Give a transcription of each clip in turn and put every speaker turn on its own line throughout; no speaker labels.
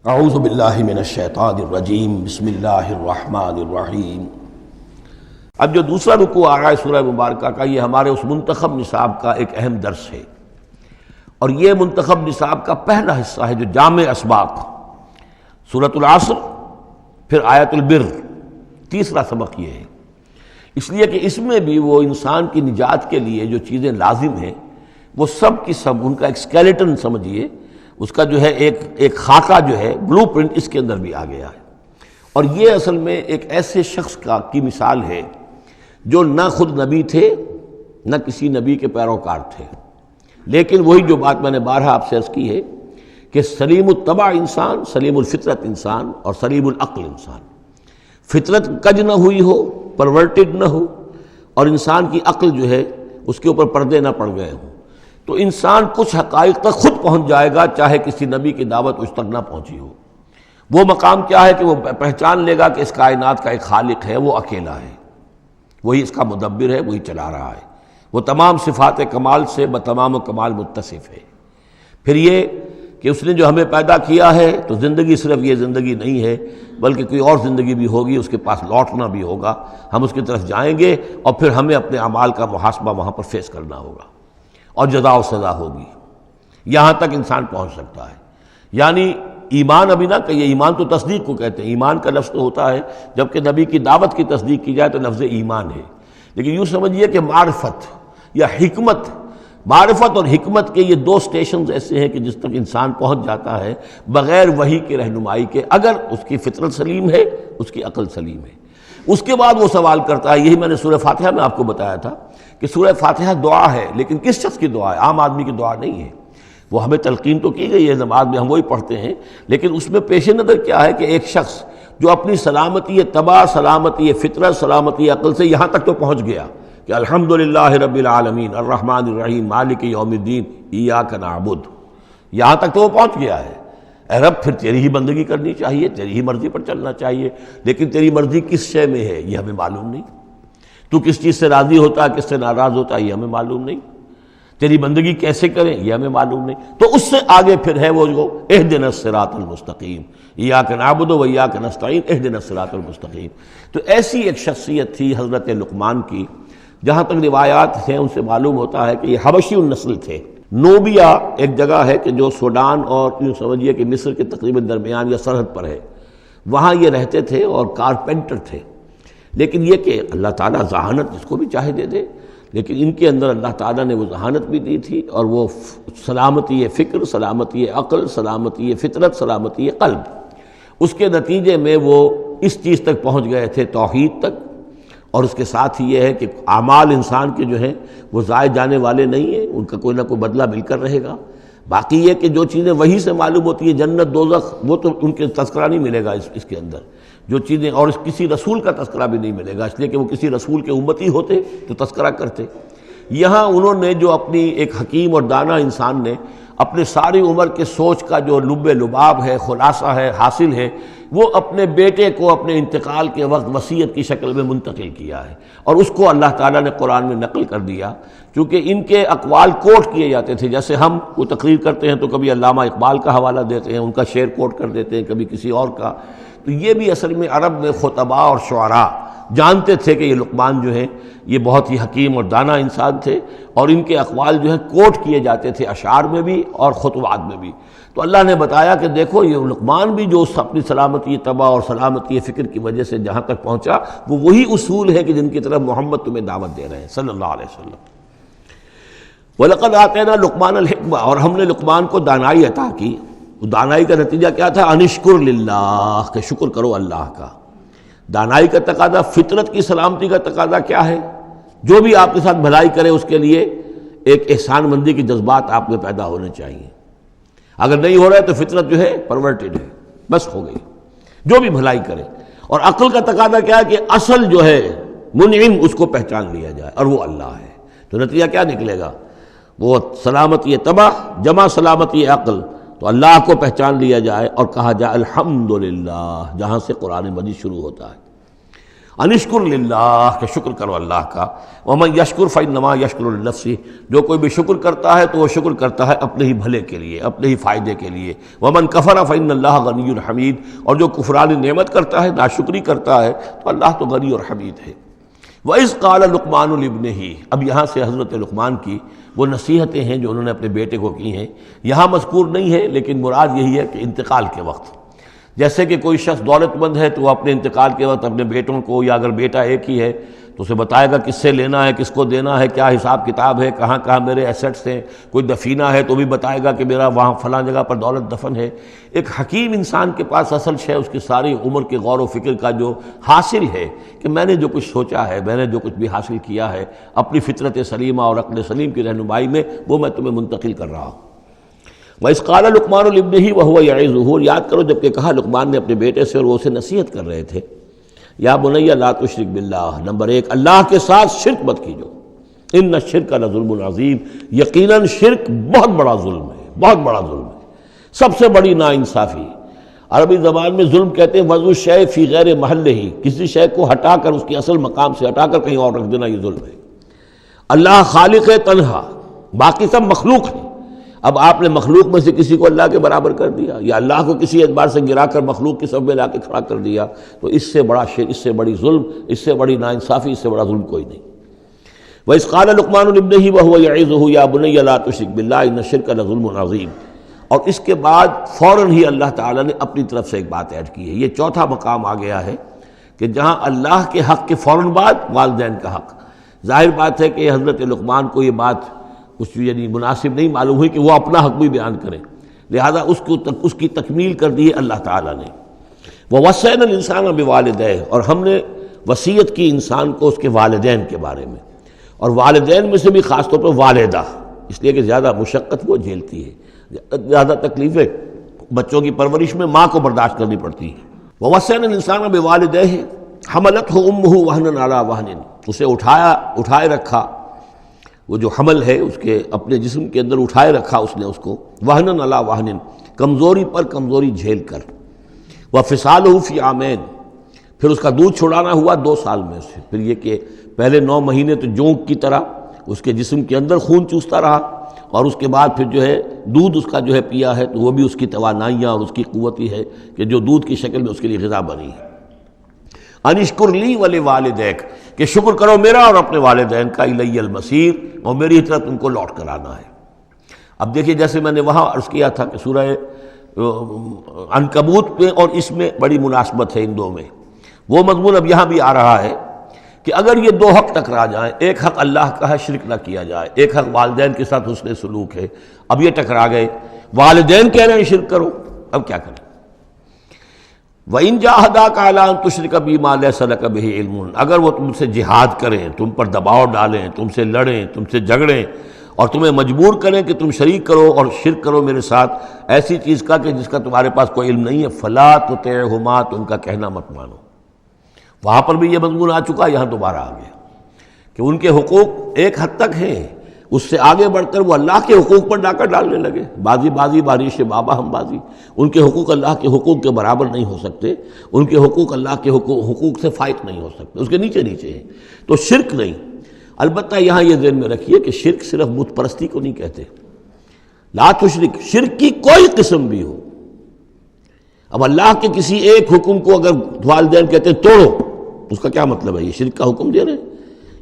اعوذ باللہ من الشیطان الرجیم بسم اللہ الرحمن الرحیم۔ اب جو دوسرا رکوع آ رہا ہے سورہ مبارکہ کا، یہ ہمارے اس منتخب نصاب کا ایک اہم درس ہے، اور یہ منتخب نصاب کا پہلا حصہ ہے جو جامع اسباق، سورۃ العصر پھر آیت البر، تیسرا سبق یہ ہے، اس لیے کہ اس میں بھی وہ انسان کی نجات کے لیے جو چیزیں لازم ہیں وہ سب کی سب ان کا ایک اسکیلیٹن سمجھیے، اس کا جو ہے ایک خاکہ جو ہے بلو پرنٹ اس کے اندر بھی آ گیا ہے۔ اور یہ اصل میں ایک ایسے شخص کی مثال ہے جو نہ خود نبی تھے نہ کسی نبی کے پیروکار تھے، لیکن وہی جو بات میں نے بارہا آپ سے عرض کی ہے کہ سلیم الطبع انسان، سلیم الفطرت انسان اور سلیم العقل انسان، فطرت کج نہ ہوئی ہو، پرورٹڈ نہ ہو، اور انسان کی عقل جو ہے اس کے اوپر پردے نہ پڑ گئے ہوں، تو انسان کچھ حقائق تک خود پہنچ جائے گا چاہے کسی نبی کی دعوت اس تک نہ پہنچی ہو۔ وہ مقام کیا ہے کہ وہ پہچان لے گا کہ اس کائنات کا ایک خالق ہے، وہ اکیلا ہے، وہی اس کا مدبر ہے، وہی چلا رہا ہے، وہ تمام صفات کمال سے بتمام و کمال متصف ہے۔ پھر یہ کہ اس نے جو ہمیں پیدا کیا ہے تو زندگی صرف یہ زندگی نہیں ہے بلکہ کوئی اور زندگی بھی ہوگی، اس کے پاس لوٹنا بھی ہوگا، ہم اس کی طرف جائیں گے اور پھر ہمیں اپنے اعمال کا محاسبہ وہاں پر فیس کرنا ہوگا اور جزا و سزا ہوگی۔ یہاں تک انسان پہنچ سکتا ہے، یعنی ایمان ابھی نہ کہیے، ایمان تو تصدیق کو کہتے ہیں، ایمان کا لفظ تو ہوتا ہے جبکہ نبی کی دعوت کی تصدیق کی جائے تو لفظ ایمان ہے، لیکن یوں سمجھیے کہ معرفت یا حکمت، معرفت اور حکمت کے یہ دو سٹیشنز ایسے ہیں کہ جس تک انسان پہنچ جاتا ہے بغیر وحی کی رہنمائی کے، اگر اس کی فطرت سلیم ہے، اس کی عقل سلیم ہے۔ اس کے بعد وہ سوال کرتا ہے، یہی میں نے سورہ فاتحہ میں آپ کو بتایا تھا کہ سورہ فاتحہ دعا ہے، لیکن کس شخص کی دعا ہے؟ عام آدمی کی دعا نہیں ہے، وہ ہمیں تلقین تو کی گئی ہے نماز میں، ہم وہی پڑھتے ہیں، لیکن اس میں پیش نظر کیا ہے کہ ایک شخص جو اپنی سلامتی طبع، سلامتی فطرت، سلامتی عقل سے یہاں تک تو پہنچ گیا کہ الحمدللہ رب العالمین الرحمن الرحیم مالک یوم الدین ایاک نعبد، یہاں تک تو وہ پہنچ گیا ہے۔ اے رب، پھر تیری ہی بندگی کرنی چاہیے، تیری ہی مرضی پر چلنا چاہیے، لیکن تیری مرضی کس شے میں ہے یہ ہمیں معلوم نہیں، تو کس چیز سے راضی ہوتا ہے، کس سے ناراض ہوتا ہے یہ ہمیں معلوم نہیں، تیری بندگی کیسے کریں یہ ہمیں معلوم نہیں۔ تو اس سے آگے پھر ہے وہ جو اہدنا الصراط المستقیم، ایاک نعبد و ایاک نستعین اہدنا الصراط المستقیم۔ تو ایسی ایک شخصیت تھی حضرت لقمان کی، جہاں تک روایات ہیں ان سے معلوم ہوتا ہے کہ یہ حبشی النسل تھے۔ نوبیا ایک جگہ ہے کہ جو سوڈان اور یوں سمجھیے کہ مصر کے تقریباً درمیان یا سرحد پر ہے، وہاں یہ رہتے تھے اور کارپینٹر تھے، لیکن یہ کہ اللہ تعالیٰ ذہانت جس کو بھی چاہے دے دے، لیکن ان کے اندر اللہ تعالیٰ نے وہ ذہانت بھی دی تھی، اور وہ سلامتی فکر، سلامتی عقل، سلامتی فطرت، سلامتی قلب، اس کے نتیجے میں وہ اس چیز تک پہنچ گئے تھے، توحید تک۔ اور اس کے ساتھ ہی یہ ہے کہ اعمال انسان کے جو ہیں وہ ضائع جانے والے نہیں ہیں، ان کا کوئی نہ کوئی بدلہ مل کر رہے گا۔ باقی یہ کہ جو چیزیں وہی سے معلوم ہوتی ہیں، جنت دوزخ، وہ تو ان کے تذکرہ نہیں ملے گا اس کے اندر، جو چیزیں، اور کسی رسول کا تذکرہ بھی نہیں ملے گا، اس لیے کہ وہ کسی رسول کے امتی ہوتے تو تذکرہ کرتے۔ یہاں انہوں نے جو اپنی ایک حکیم اور دانا انسان نے اپنے ساری عمر کے سوچ کا جو لب لباب ہے، خلاصہ ہے، حاصل ہے، وہ اپنے بیٹے کو اپنے انتقال کے وقت وصیت کی شکل میں منتقل کیا ہے، اور اس کو اللہ تعالیٰ نے قرآن میں نقل کر دیا، کیونکہ ان کے اقوال کوٹ کیے جاتے تھے، جیسے ہم کو تقریر کرتے ہیں تو کبھی علامہ اقبال کا حوالہ دیتے ہیں، ان کا شعر کوٹ کر دیتے ہیں، کبھی کسی اور کا، تو یہ بھی اصل میں عرب میں خطباء اور شعراء جانتے تھے کہ یہ لقمان جو ہیں یہ بہت ہی حکیم اور دانا انسان تھے، اور ان کے اقوال جو ہیں کوٹ کیے جاتے تھے اشعار میں بھی اور خطبات میں بھی۔ تو اللہ نے بتایا کہ دیکھو یہ لقمان بھی جو اپنی سلامتی طبع اور سلامتی فکر کی وجہ سے جہاں تک پہنچا، وہ وہی اصول ہے کہ جن کی طرف محمد تمہیں دعوت دے رہے ہیں صلی اللہ علیہ وسلم۔ وَلَقَدْ آتَيْنَا لُقْمَانَ الْحِكْمَةَ، اور ہم نے لقمان کو دانائی عطا کی۔ دانائی کا نتیجہ کیا تھا؟ انشکر للہ، کہ شکر کرو اللہ کا۔ دانائی کا تقاضا، فطرت کی سلامتی کا تقاضا کیا ہے؟ جو بھی آپ کے ساتھ بھلائی کرے اس کے لیے ایک احسان مندی کے جذبات آپ میں پیدا ہونے چاہیے۔ اگر نہیں ہو رہا ہے تو فطرت جو ہے پرورٹڈ ہے، بس ہو گئی، جو بھی بھلائی کرے۔ اور عقل کا تقاضا کیا ہے کہ اصل جو ہے منعم اس کو پہچان لیا جائے، اور وہ اللہ ہے۔ تو نتیجہ کیا نکلے گا؟ وہ سلامتی طبع جمع سلامتی عقل، تو اللہ کو پہچان لیا جائے اور کہا جائے الحمدللہ، جہاں سے قرآن مجید شروع ہوتا ہے۔ انشکر للہ کہ شکر کرو اللہ کا، ومن یشکر فانما یشکر لنفسہ، جو کوئی بھی شکر کرتا ہے تو وہ شکر کرتا ہے اپنے ہی بھلے کے لیے، اپنے ہی فائدے کے لیے، ومن کفر فان اللہ غنی حمید، اور جو کفران نعمت کرتا ہے، ناشکری کرتا ہے، تو اللہ تو غنی اور حمید ہے۔ وَإِذْ قَالَ لُقْمَانُ لِابْنِهِ، اب یہاں سے حضرت لقمان کی وہ نصیحتیں ہیں جو انہوں نے اپنے بیٹے کو کی ہیں، یہاں مذکور نہیں ہے، لیکن مراد یہی ہے کہ انتقال کے وقت، جیسے کہ کوئی شخص دولت مند ہے تو وہ اپنے انتقال کے وقت اپنے بیٹوں کو، یا اگر بیٹا ایک ہی ہے تو اسے بتائے گا کس سے لینا ہے، کس کو دینا ہے، کیا حساب کتاب ہے، کہاں کہاں میرے ایسٹس ہیں، کوئی دفینہ ہے تو بھی بتائے گا کہ میرا وہاں فلاں جگہ پر دولت دفن ہے۔ ایک حکیم انسان کے پاس اصل شے اس کی ساری عمر کے غور و فکر کا جو حاصل ہے کہ میں نے جو کچھ سوچا ہے، میں نے جو کچھ بھی حاصل کیا ہے اپنی فطرت سلیمہ اور عقل سلیم کی رہنمائی میں، وہ میں تمہیں منتقل کر رہا ہوں۔ وَإِذْ قَالَ لُقْمَانُ لِابْنِهِ وَهُوَ يَعِظُهُ، یاد کرو جب کہ کہا لقمان نے اپنے بیٹے سے اور وہ اسے نصیحت کر رہے تھے، یا بنی لا تشرک باللہ، نمبر ایک اللہ کے ساتھ شرک مت کیجو، ان الشرک لظلم عظیم، یقیناً شرک بہت بڑا ظلم ہے، بہت بڑا ظلم ہے، سب سے بڑی ناانصافی۔ عربی زبان میں ظلم کہتے ہیں وضع الشیء فی غیر محلہ، کسی شے کو ہٹا کر اس کے اصل مقام سے ہٹا کر کہیں اور رکھ دینا، یہ ظلم ہے۔ اللہ خالق تنہا، باقی سب مخلوق ہیں، اب آپ نے مخلوق میں سے کسی کو اللہ کے برابر کر دیا، یا اللہ کو کسی اعتبار سے گرا کر مخلوق کی صف میں لا کے کھڑا کر دیا، تو اس سے بڑا شرک، اس سے بڑی ظلم، اس سے بڑی ناانصافی، اس سے بڑا ظلم کوئی نہیں۔ وَإِذْ قَالَ لُقْمَانُ لِابْنِهِ وَهُوَ يَعِظُهُ يَا بُنَيَّ لَا تُشْرِكْ بِاللَّهِ إِنَّ الشِّرْكَ لَظُلْمٌ عَظِيمٌ، اور اس کے بعد فوراً ہی اللہ تعالیٰ نے اپنی طرف سے ایک بات ایڈ کی ہے۔ یہ چوتھا مقام آ گیا ہے کہ جہاں اللہ کے حق کے فوراً بعد والدین کا حق۔ ظاہر بات ہے کہ حضرت لقمان کو یہ بات کچھ یعنی مناسب نہیں معلوم ہوئی کہ وہ اپنا حق بھی بیان کریں، لہذا اس کی تکمیل کر دی ہے اللہ تعالیٰ نے۔ وَوَصَّيْنَا الْإِنسَانَ بِوَالِدَيْهِ، اور ہم نے وصیت کی انسان کو اس کے والدین کے بارے میں، اور والدین میں سے بھی خاص طور پر والدہ، اس لیے کہ زیادہ مشقت وہ جھیلتی ہے، زیادہ تکلیفیں بچوں کی پرورش میں ماں کو برداشت کرنی پڑتی ہیں۔ وَوَصَّيْنَا الْإِنسَانَ بِوَالِدَيْهِ حَمَلَتْهُ أُمُّهُ وَهْنًا عَلَى وَهْنٍ، اسے اٹھائے رکھا، وہ جو حمل ہے اس کے اپنے جسم کے اندر اٹھائے رکھا اس نے اس کو، وہنن علی وہنن، کمزوری پر کمزوری جھیل کر، وفصالہ فی عامین، پھر اس کا دودھ چھڑانا ہوا 2 سال میں سے، پھر یہ کہ پہلے 9 مہینے تو جونک کی طرح اس کے جسم کے اندر خون چوستا رہا، اور اس کے بعد پھر جو ہے دودھ اس کا جو ہے پیا ہے، تو وہ بھی اس کی توانائیاں اور اس کی قوت ہی ہے کہ جو دودھ کی شکل میں اس کے لیے غذا بنی ہے۔ انشکر لی ولوالدیک، کہ شکر کرو میرا اور اپنے والدین کا، الی المصیر، اور میری طرف تم کو لوٹ کر آنا ہے۔ اب دیکھیے جیسے میں نے وہاں عرض کیا تھا کہ سورہ عنکبوت میں اور اس میں بڑی مناسبت ہے ان دو میں، وہ مضمون اب یہاں بھی آ رہا ہے کہ اگر یہ 2 حق ٹکرا جائیں، ایک حق اللہ کا ہے شرک نہ کیا جائے، ایک حق والدین کے ساتھ حسن سلوک ہے، اب یہ ٹکرا گئے، والدین کہہ رہے ہیں شرک کرو، اب کیا کریں؟ وَإِن جَاهَدَاكَ عَلَىٰ أَن تُشْرِكَ بِي مَا لَيْسَ لَكَ بِهِ عِلْمٌ، اگر وہ تم سے جہاد کریں، تم پر دباؤ ڈالیں، تم سے لڑیں، تم سے جھگڑیں، اور تمہیں مجبور کریں کہ تم شریک کرو اور شرک کرو میرے ساتھ ایسی چیز کا کہ جس کا تمہارے پاس کوئی علم نہیں ہے، فَلَا تُطِعْهُمَا، تم کا کہنا مت مانو۔ وہاں پر بھی یہ مضمون آ چکا، یہاں دوبارہ آ گیا کہ ان کے حقوق ایک حد تک ہیں، اس سے آگے بڑھ کر وہ اللہ کے حقوق پر ڈاکہ ڈالنے لگے، بازی بازی بارش بابا ہم بازی، ان کے حقوق اللہ کے حقوق کے برابر نہیں ہو سکتے، ان کے حقوق اللہ کے حقوق سے فائق نہیں ہو سکتے، اس کے نیچے نیچے ہیں، تو شرک نہیں۔ البتہ یہاں یہ ذہن میں رکھیے کہ شرک صرف بت پرستی کو نہیں کہتے، لا تشرک، شرک کی کوئی قسم بھی ہو۔ اب اللہ کے کسی ایک حکم کو اگر والدین کہتے ہیں توڑو، اس کا کیا مطلب ہے؟ یہ شرک کا حکم دے رہے ہیں،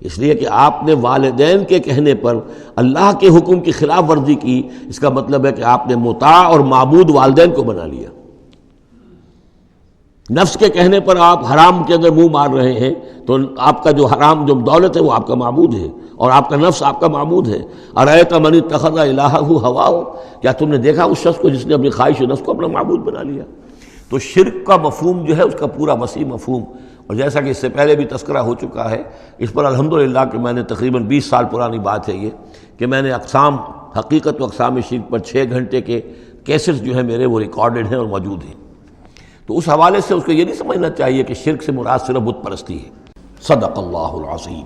اس لیے کہ آپ نے والدین کے کہنے پر اللہ کے حکم کی خلاف ورزی کی، اس کا مطلب ہے کہ آپ نے مطاع اور معبود والدین کو بنا لیا۔ نفس کے کہنے پر آپ حرام کے اندر منہ مار رہے ہیں، تو آپ کا جو حرام جو دولت ہے وہ آپ کا معبود ہے، اور آپ کا نفس آپ کا معبود ہے۔ ارأیت من اتخذ الہہ ہواہ، کیا تم نے دیکھا اس شخص کو جس نے اپنی خواہش نفس کو اپنا معبود بنا لیا؟ تو شرک کا مفہوم جو ہے اس کا پورا وسیع مفہوم، اور جیسا کہ اس سے پہلے بھی تذکرہ ہو چکا ہے، اس پر الحمدللہ کہ میں نے تقریباً 20 سال پرانی بات ہے یہ، کہ میں نے اقسام حقیقت و اقسام شرک پر 6 گھنٹے کے کیسٹس جو ہیں میرے وہ ریکارڈڈ ہیں اور موجود ہیں۔ تو اس حوالے سے اس کو یہ نہیں سمجھنا چاہیے کہ شرک سے مراد صرف بت پرستی ہے۔ صدق اللہ العظیم۔